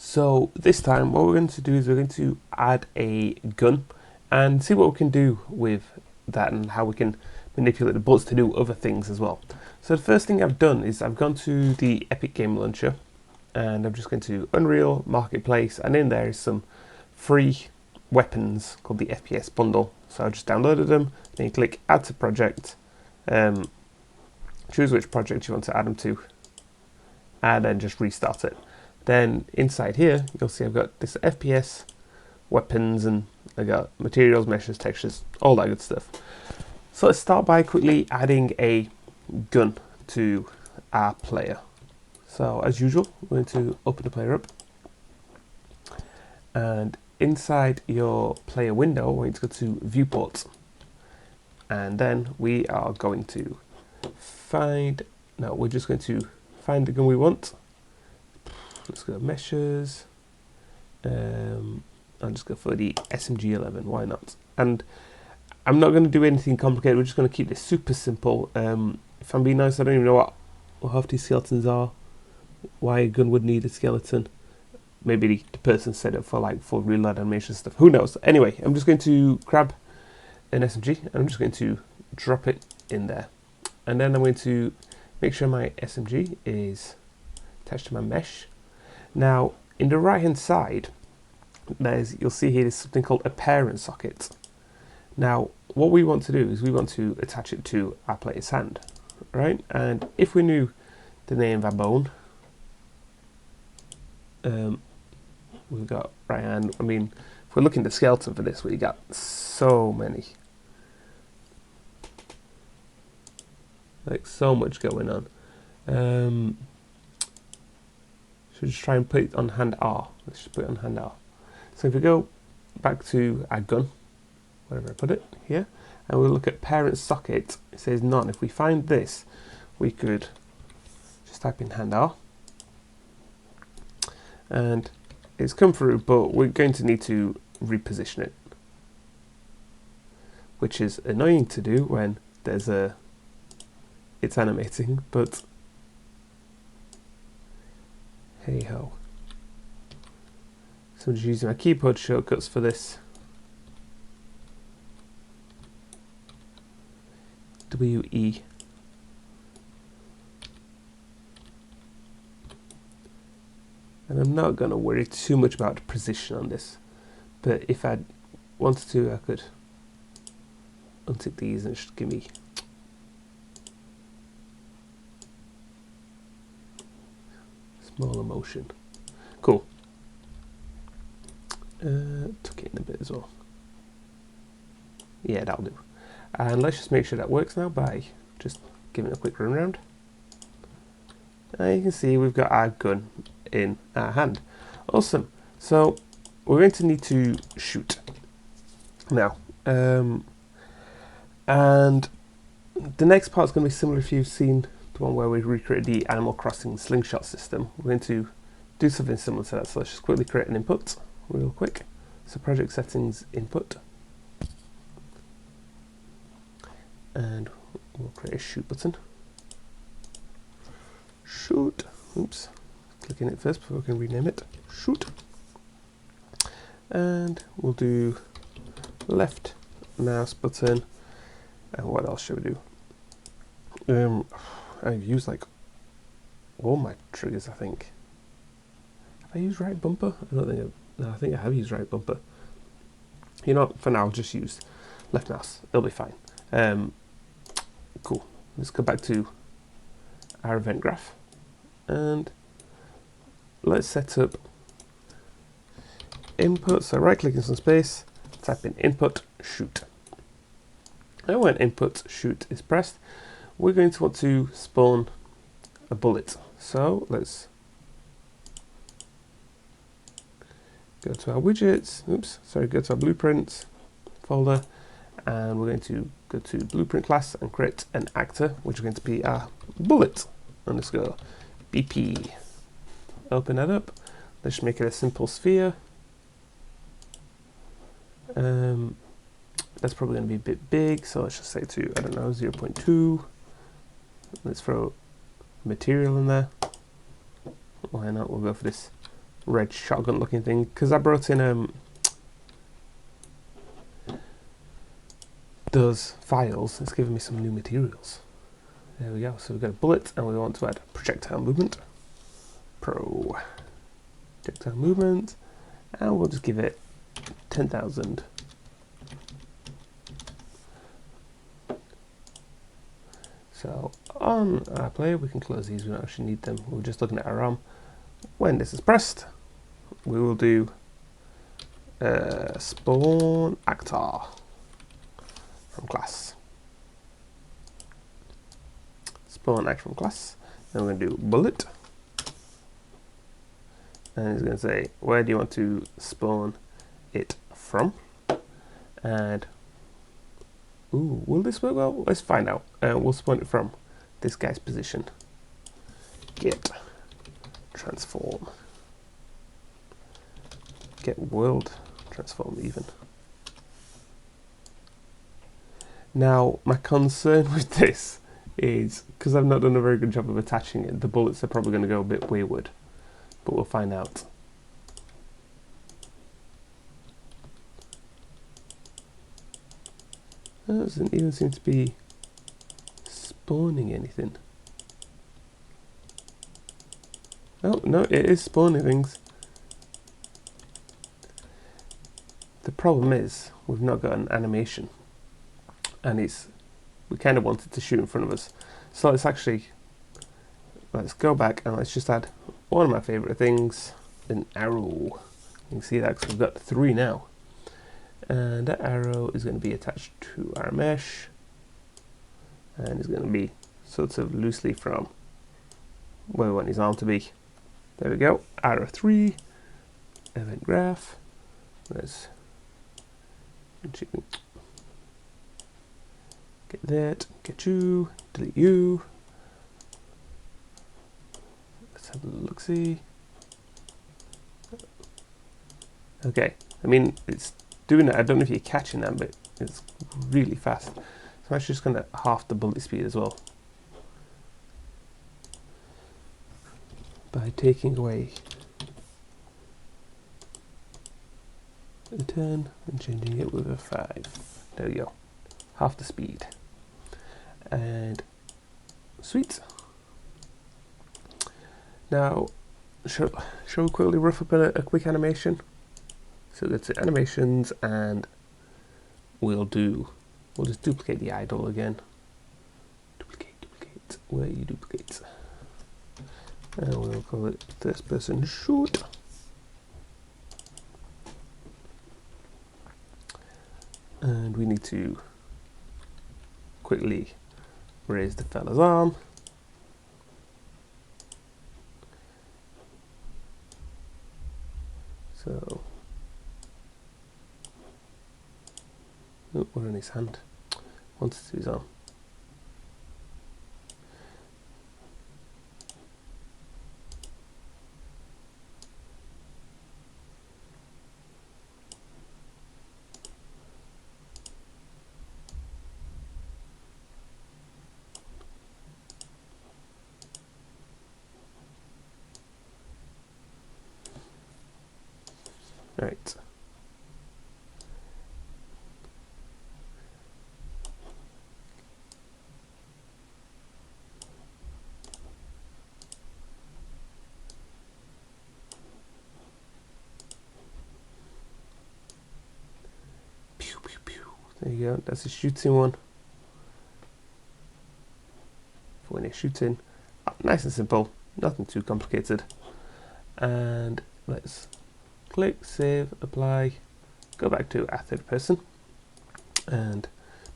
So this time what we're going to do is we're going to add a gun and see what we can do with that and how we can manipulate the bullets to do other things as well. So the first thing I've done is I've gone to the Epic Game Launcher and I'm just going to Unreal Marketplace, and in there is some free weapons called the FPS bundle. So I just downloaded them, then you click add to project, choose which project you want to add them to, and then just restart it. Then inside here you'll see I've got this FPS, weapons, and I got materials, meshes, textures, all that good stuff. So let's start by quickly adding a gun to our player. So as usual, we're going to open the player up, and inside your player window we're going to go to viewport, and then we are going to we're just going to find the gun we want. Let's go to meshes. I'll just go for the SMG11, why not? And I'm not going to do anything complicated, we're just going to keep this super simple. If I'm being nice, I don't even know what half these skeletons are, why a gun would need a skeleton. Maybe the person set it for like full reload animation stuff, who knows. Anyway, I'm just going to grab an SMG and I'm just going to drop it in there. And then I'm going to make sure my SMG is attached to my mesh. Now, in the right hand side, you'll see here there's something called a parent socket. Now, what we want to do is we want to attach it to our player's hand, right? And if we knew the name of our bone, we've got right hand. I mean, if we're looking at the skeleton for this, we got so many, like so much going on. Should just try and put it on hand R. Let's just put it on hand R. So if we go back to our gun, wherever I put it, here, and we'll look at parent socket, it says none. If we find this, we could just type in hand R, and it's come through, but we're going to need to reposition it, which is annoying to do when it's animating, but hey ho. So I'm just using my keyboard shortcuts for this. WE. And I'm not going to worry too much about the precision on this, but if I wanted to, I could untick these and it should give me smaller motion. Cool. Took it in a bit as well. Yeah, that'll do. And let's just make sure that works now by just giving it a quick run around. And you can see we've got our gun in our hand. Awesome. So we're going to need to shoot now. And the next part is going to be similar if you've seen the one where we recreated the Animal Crossing slingshot system. We're going to do something similar to that. So let's just quickly create an input real quick. So project settings input. And we'll create a shoot button. Shoot. Oops. Clicking it first before we can rename it. Shoot. And we'll do left mouse button. And what else should we do? I've used like all my triggers, I think. Have I used right bumper? I don't think no, I think I have used right bumper. You know what, for now I'll just use left mouse. It'll be fine. Cool. Let's go back to our event graph and let's set up input. So right click in some space, type in input shoot. And when input shoot is pressed, we're going to want to spawn a bullet. So let's go to our widgets, go to our blueprints folder, and we're going to go to blueprint class and create an actor, which is going to be our bullet. And let's go BP. Open that up. Let's make it a simple sphere. That's probably going to be a bit big, so let's just say to, I don't know, 0.2. Let's throw material in there. Why not? We'll go for this red shotgun looking thing, because I brought in those files. It's giving me some new materials. There we go. So we've got a bullet, and we want to add projectile movement. Projectile movement, and we'll just give it 10,000. So on our player, we can close these. We don't actually need them. We're just looking at our ROM. When this is pressed, we will do spawn actor from class. Spawn actor from class. Then we're going to do bullet. And it's going to say, where do you want to spawn it from? And, ooh, will this work well? Let's find out. We'll spawn it from this guy's position. Get transform. Get world transform even. Now, my concern with this is, because I've not done a very good job of attaching it, the bullets are probably going to go a bit wayward. But we'll find out. That doesn't even seem to be spawning anything. Oh, no, it is spawning things. The problem is, we've not got an animation. And we kind of wanted to shoot in front of us. So let's go back and let's just add one of my favourite things, an arrow. You can see that because we've got 3 now. And that arrow is going to be attached to our mesh. And it's going to be sort of loosely from where we want his arm to be. There we go. Arrow 3. Event graph. Let's get that. Get you. Delete you. Let's have a look-see. Okay, I mean, it's doing it. I don't know if you're catching that, but it's really fast. So I'm actually just going to half the bullet speed as well. By taking away a 10 and changing it with a 5. There we go. Half the speed. And sweet. Now, shall we quickly rough up a quick animation? So that's it, animations, and we'll just duplicate the idle again. Duplicate, where you duplicate. And we'll call it first person shoot. And we need to quickly raise the fella's arm. So, oh, we're in his hand. Wants to his arm. Right. Pew, pew, pew. There you go. That's a shooting one. For when you're shooting. Nice and simple. Nothing too complicated. And let's click, save, apply, go back to our third person, and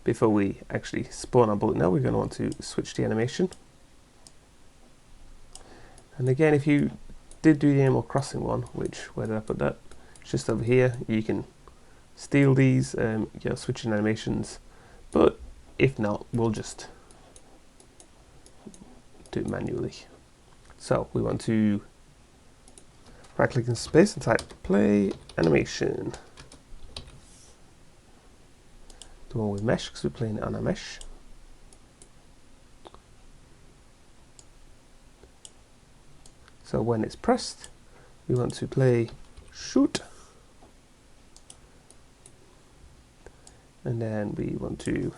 before we actually spawn our bullet now, we're going to want to switch the animation. And again, if you did do the Animal Crossing one, where did I put that? It's just over here. You can steal these, switching animations, but if not, we'll just do it manually. So we want to right click in space and type play animation. The one with mesh, because we're playing it on a mesh. So when it's pressed, we want to play shoot, and then we want to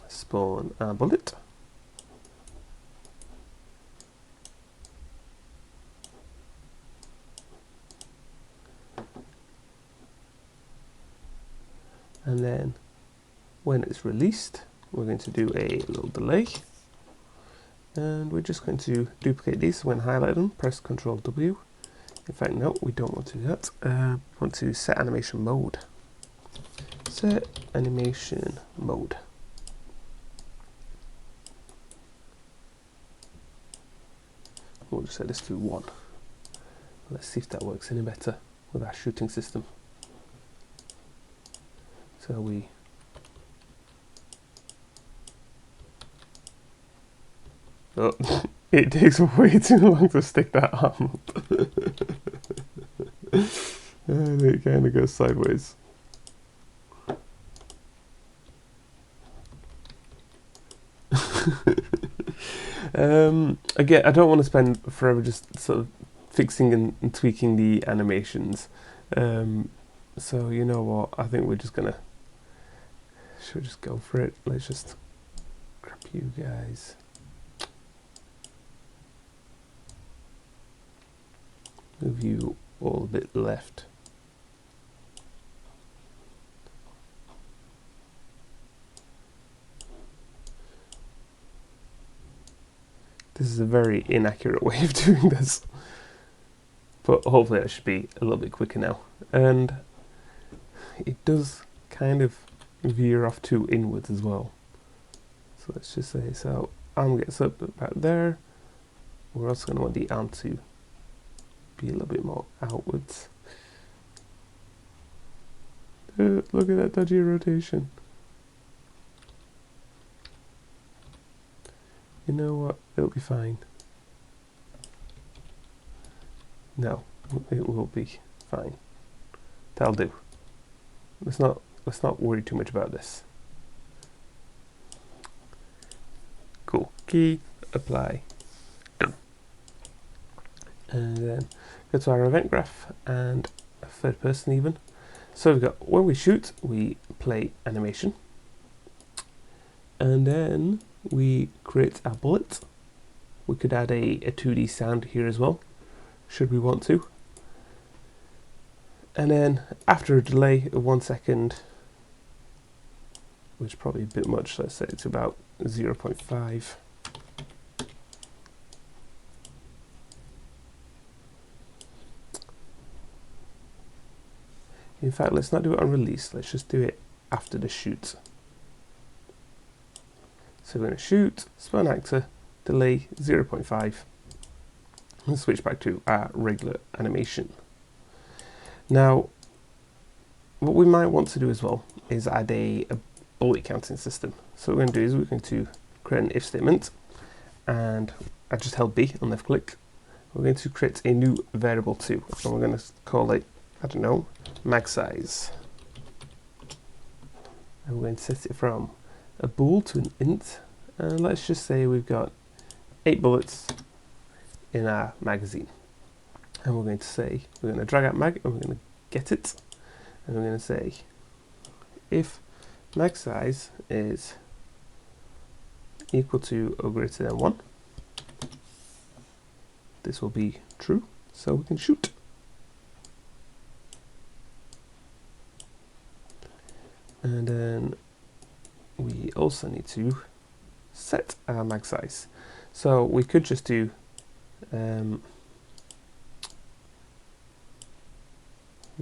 spawn a bullet. And then when it's released, we're going to do a little delay. And we're just going to duplicate these. So when highlight them, press Ctrl W. In fact, no, we don't want to do that. We want to set animation mode. Set animation mode. We'll just set this to 1. Let's see if that works any better with our shooting system. So we oh, it takes way too long to stick that arm up. And it kind of goes sideways. Again, I don't want to spend forever just sort of fixing and tweaking the animations. So you know what? I think we're just gonna. Should we just go for it? Let's just grab you guys. Move you all a bit left. This is a very inaccurate way of doing this, but hopefully that should be a little bit quicker now. And it does kind of veer off too inwards as well. So let's just say, so arm gets up about there. We're also going to want the arm to be a little bit more outwards. Look at that dodgy rotation. You know what? It'll be fine. No, it will be fine. That'll do. Let's not worry too much about this. Cool. Key, apply, done. And then go to our event graph and a third person even. So we've got when we shoot, we play animation, and then we create a bullet. We could add a 2D sound here as well, should we want to. And then after a delay of 1 second, which is probably a bit much, let's say it's about 0.5. In fact, let's not do it on release, let's just do it after the shoot. So we're going to shoot, spawn actor, delay 0.5, and switch back to our regular animation. Now, what we might want to do as well is add a bullet counting system. So what we're going to do is we're going to create an if statement, and I just held B on left click. We're going to create a new variable too, and we're going to call it, I don't know, mag size. And we're going to set it from a bool to an int, and let's just say we've got 8 bullets in our magazine, and we're going to say we're going to drag out mag and we're going to get it, and we're going to say if mag size is equal to or greater than 1, this will be true, so we can shoot. And then we also need to set our mag size. So we could just do we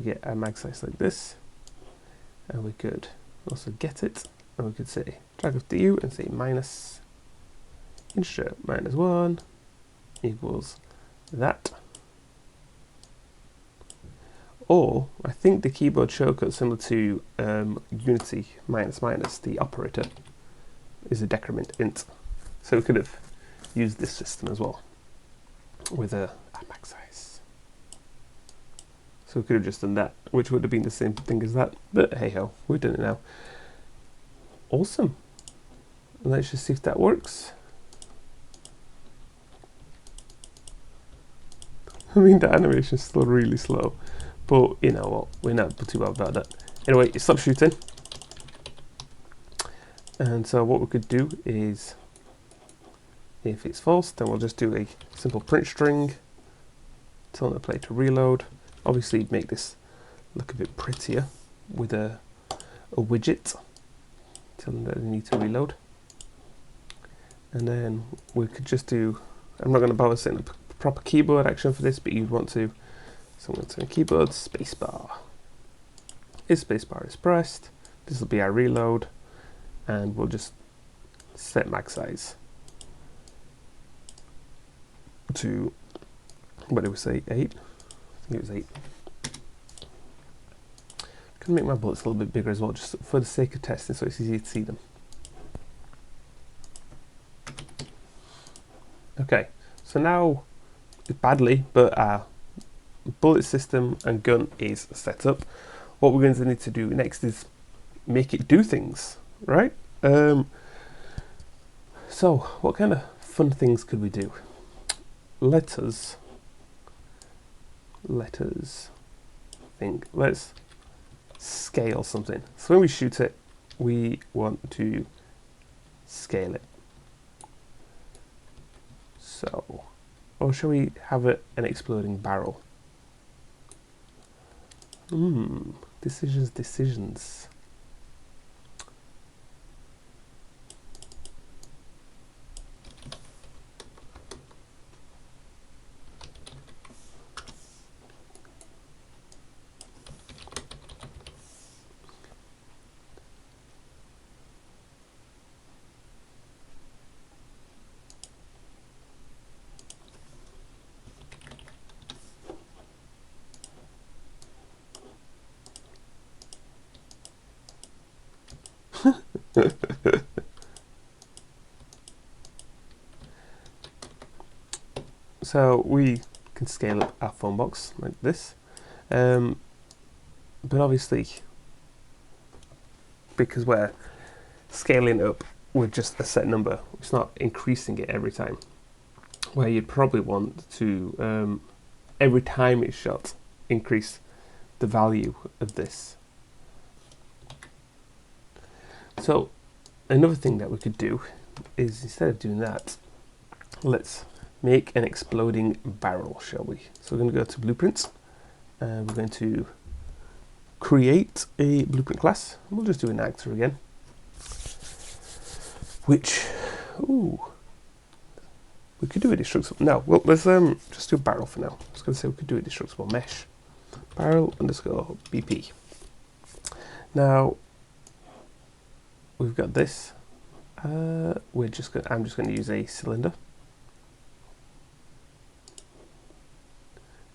get our mag size like this, and we could also get it, and we could say drag off the U and say minus integer -1 equals that. Or I think the keyboard shortcut similar to Unity --, the operator, is a decrement int. So we could have used this system as well with a mag size. So we could have just done that, which would have been the same thing as that, but hey ho, we've done it now. Awesome. Let's just see if that works. I mean, the animation is still really slow, but you know what, we're not too bad about that. Anyway, it stopped shooting. And so what we could do is, if it's false, then we'll just do a simple print string, telling the player to reload. Obviously make this look a bit prettier with a widget, telling them that they need to reload. And then we could just do, I'm not going to bother setting up a proper keyboard action for this, but you'd want to, so I'm going to turn keyboard, spacebar. If spacebar is pressed, this will be our reload, and we'll just set max size to, what did we say, 8? I think it was 8. I'm going to make my bullets a little bit bigger as well, just for the sake of testing, so it's easier to see them. Okay, so now, badly, but our bullet system and gun is set up. What we're going to need to do next is make it do things, right? So, what kind of fun things could we do? Let us think. Let's scale something. So when we shoot it, we want to scale it. So, or shall we have an exploding barrel? Decisions. So we can scale up our phone box like this, but obviously because we're scaling up with just a set number, it's not increasing it every time, where you'd probably want to every time it's shot increase the value of this. So another thing that we could do is, instead of doing that, let's make an exploding barrel, shall we? So we're going to go to blueprints, and we're going to create a blueprint class. We'll just do an actor again, which, we could do a destructible. No, well, let's just do a barrel for now. I was going to say we could do a destructible mesh. Barrel underscore BP. Now we've got this. I'm just going to use a cylinder.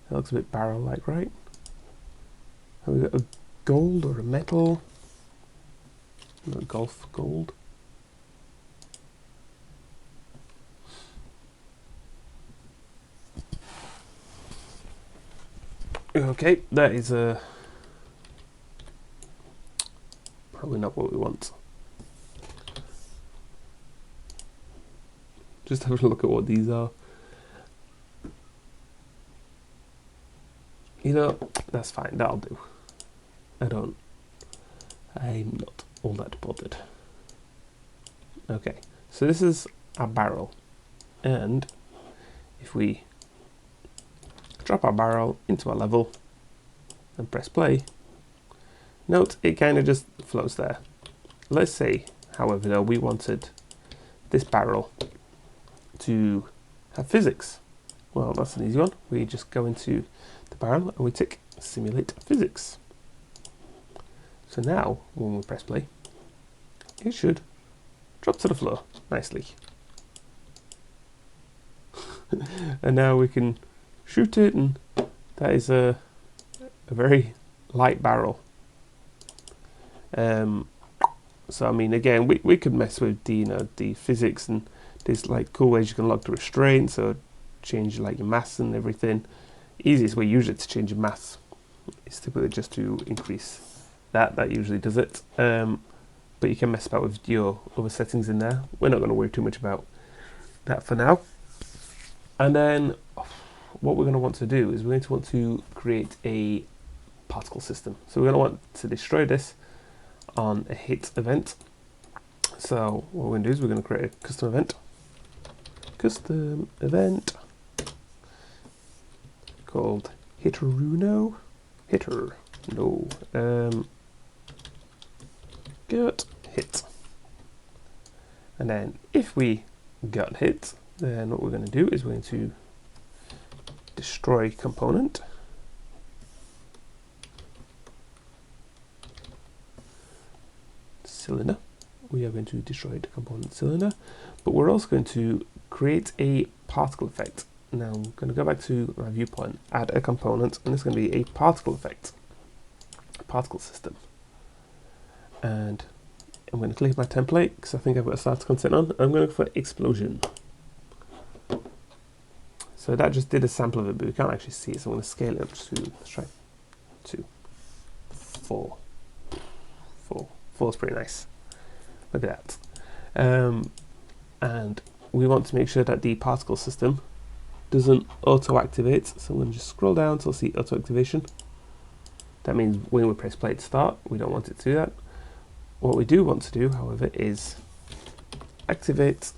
That looks a bit barrel-like, right? Have we got a gold or a metal? A golf gold. Okay, that is probably not what we want. Just having a look at what these are. You know, that's fine, that'll do. I'm not all that bothered. Okay, so this is our barrel, and if we drop our barrel into our level and press play, note it kind of just floats there. Let's say, however, though, we wanted this barrel to have physics. Well, that's an easy one. We just go into the barrel and we tick simulate physics. So now when we press play, it should drop to the floor nicely. And now we can shoot it, and that is a very light barrel. So I mean, again, we could mess with the physics, and there's like cool ways you can lock the restraint, so change like your mass and everything. Easiest way usually to change your mass is typically just to increase that usually does it. But you can mess about with your other settings in there. We're not going to worry too much about that for now. And then what we're going to want to do is we're going to want to create a particle system. So we're going to want to destroy this on a hit event. So what we're going to do is we're going to create a custom event called hitteruno, get hit. And then if we got hit, then what we're going to do is we're going to destroy component. Cylinder. We are going to destroy the component cylinder, but we're also going to create a particle effect. Now I'm going to go back to my viewpoint, add a component, and it's going to be a particle effect, a particle system. And I'm going to click my template because I think I've got a start content on. I'm going to go for explosion. So that just did a sample of it, but we can't actually see it. So I'm going to scale it up to, let's try 2, 4. 4 is pretty nice. Look at that. And we want to make sure that the particle system doesn't auto-activate. So I'm going to just scroll down till I see auto-activation. That means when we press play to start, we don't want it to do that. What we do want to do, however, is activate.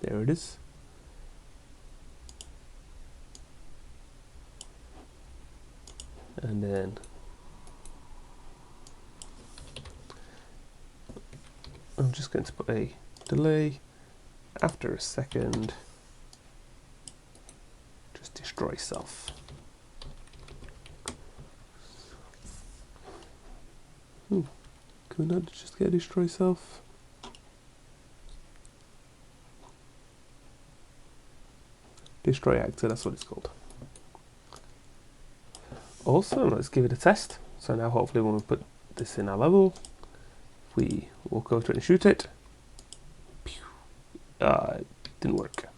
There it is. And then I'm just going to put a delay after a second. Just destroy self. Can we not just get destroy self? Destroy actor, that's what it's called. Also, let's give it a test. So now hopefully when we put this in our level, we walk over to it and shoot it. It didn't work.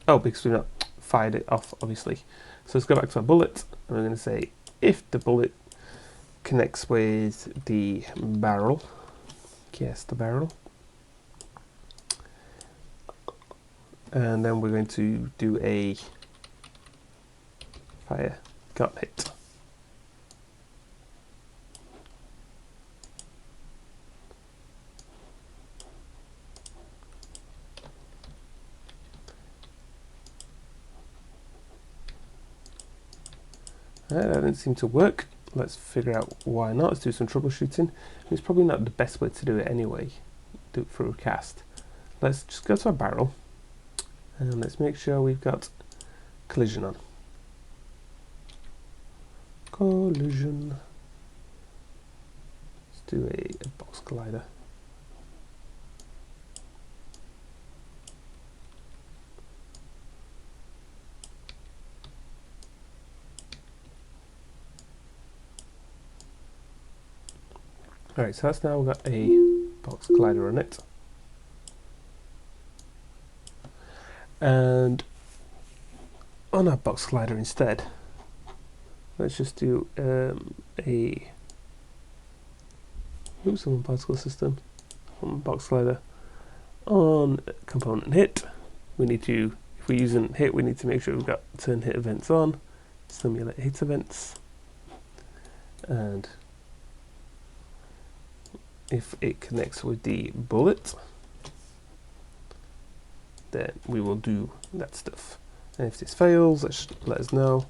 Oh, because we've not fired it off, obviously. So let's go back to our bullet, and we're going to say if the bullet connects with the barrel, yes, the barrel, and then we're going to do a fire got hit. That didn't seem to work. Let's figure out why not. Let's do some troubleshooting. It's probably not the best way to do it anyway. Do it through a cast. Let's just go to our barrel and let's make sure we've got collision on. Collision. Let's do a box collider. Alright, so that's now got a box collider on it. And on our box collider instead, let's just do a particle system on box collider on component hit. We need to, if we're using hit, we need to make sure we've got turn hit events on, simulate hit events, and if it connects with the bullet, then we will do that stuff. And if this fails, let us know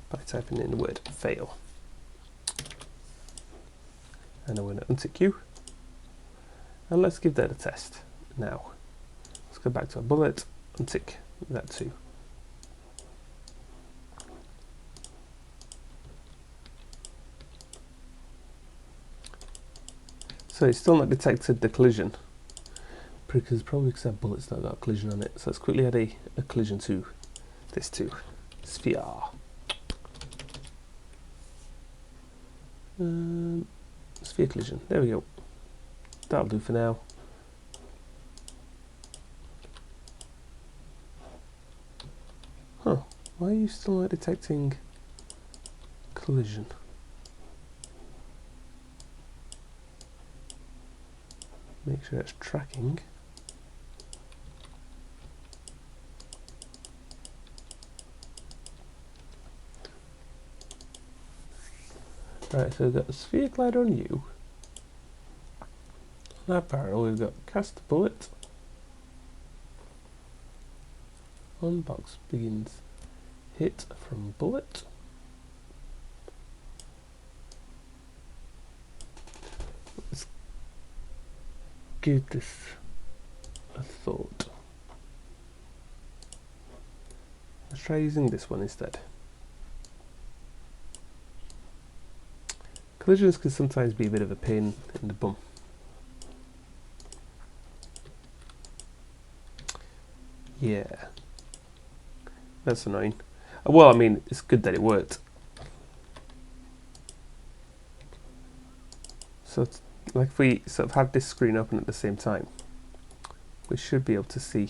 by typing in the word fail. And I'm going to untick you. And let's give that a test. Now, let's go back to our bullet, untick that too. So it's still not detected the collision, because probably because that bullet's not got a collision on it. So let's quickly add a collision to this too. Sphere. Sphere collision. There we go. That'll do for now. Huh. Why are you still not detecting collision? Make sure it's tracking. Right, so we've got the sphere glider on you. On our barrel, we've got cast bullet. On box begins hit from bullet. Let's give this a thought. Let's try using this one instead. Collisions can sometimes be a bit of a pain in the bum. Yeah, that's annoying. Well, I mean, it's good that it worked. So, like if we sort of had this screen open at the same time, we should be able to see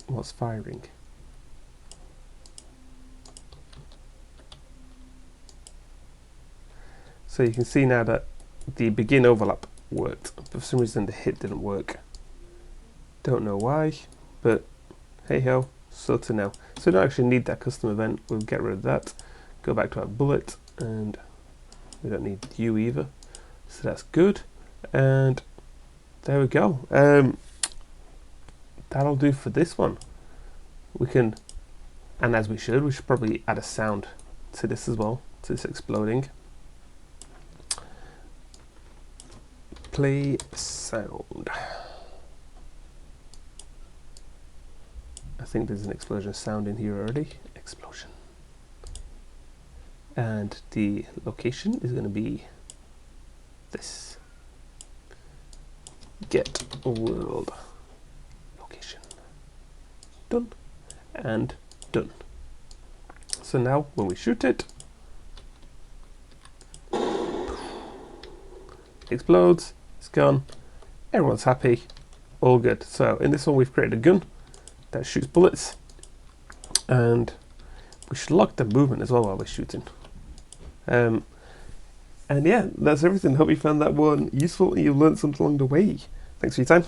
what's firing. So you can see now that the begin overlap worked, but for some reason the hit didn't work. Don't know why, but hey ho, so to now. So we don't actually need that custom event, we'll get rid of that. Go back to our bullet, and we don't need you either. So that's good, and there we go. That'll do for this one. We can, and as we should probably add a sound to this as well, to this exploding. Play sound. I think there's an explosion sound in here already. Explosion. And the location is going to be this. Get world location. Done. And done. So now when we shoot it, it explodes. It's gone. Everyone's happy. All good. So in this one we've created a gun that shoots bullets, and we should lock the movement as well while we're shooting. And yeah, that's everything. Hope you found that one useful and you learned something along the way. Thanks for your time.